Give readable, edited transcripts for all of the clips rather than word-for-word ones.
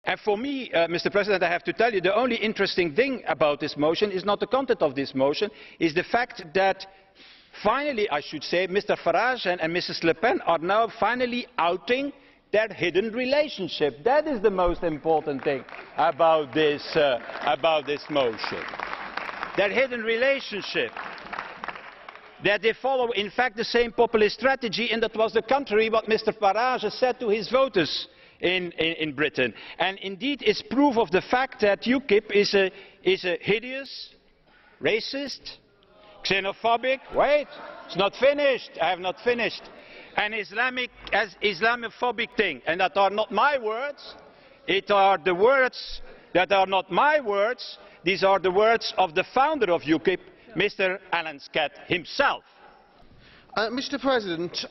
And for me, Mr. President, I have to tell you, the only interesting thing about this motion is not the content of this motion, is the fact that finally, I should say, Mr. Farage and Mrs. Le Pen are now finally outing their hidden relationship. That is the most important thing about this motion. Their hidden relationship. That they follow, in fact, the same populist strategy, and that was the contrary what Mr. Farage said to his voters in Britain. And indeed, it's proof of the fact that Ukip is a hideous, racist, xenophobic, wait, it's not finished, I have not finished, an Islamophobic thing. And that are not my words, it are the words that are not my words, these are the words of the founder of Ukip, Mr. Alan Scott himself. Mr. President,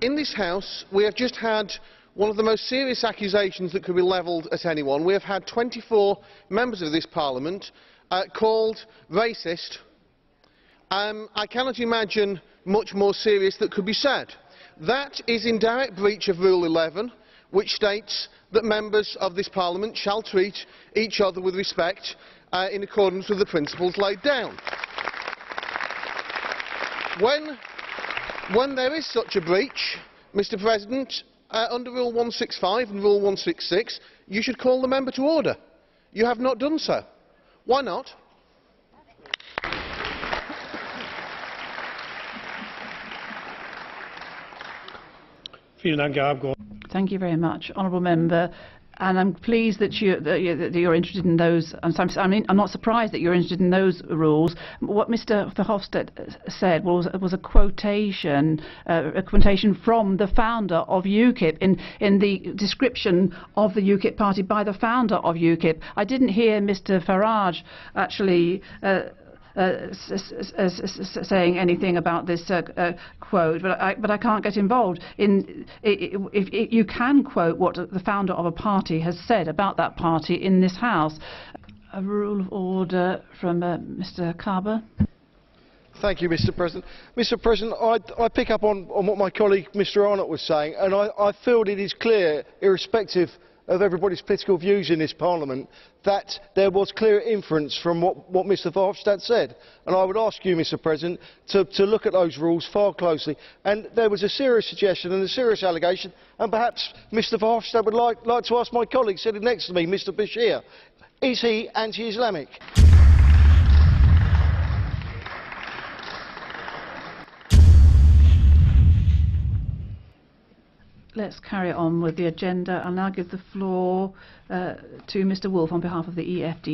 in this House we have just had one of the most serious accusations that could be levelled at anyone. We have had 24 members of this Parliament called racist. I cannot imagine much more serious that could be said. That is in direct breach of Rule 11, which states that members of this Parliament shall treat each other with respect in accordance with the principles laid down. When there is such a breach, Mr. President, under Rule 165 and Rule 166, you should call the member to order. You have not done so. Why not? Thank you very much, Honourable Member. And I'm pleased that you're interested in those. I'm not surprised that you're interested in those rules. What Mr. Verhofstadt said was a quotation from the founder of UKIP in the description of the UKIP party by the founder of UKIP. I didn't hear Mr. Farage actually saying anything about this quote, but I can't get involved in. If you can quote what the founder of a party has said about that party in this House. A rule of order from Mr. Carver. Thank you, Mr. President. Mr. President, I pick up on what my colleague Mr. Arnott was saying, and I feel it is clear, irrespective of everybody's political views in this Parliament, that there was clear inference from what Mr. Verhofstadt said. And I would ask you, Mr. President, to look at those rules far closely. And there was a serious suggestion and a serious allegation, and perhaps Mr. Verhofstadt would like to ask my colleague sitting next to me, Mr. Bashir, is he anti-Islamic? Let's carry on with the agenda. I'll now give the floor to Mr. Wolf on behalf of the EFDD.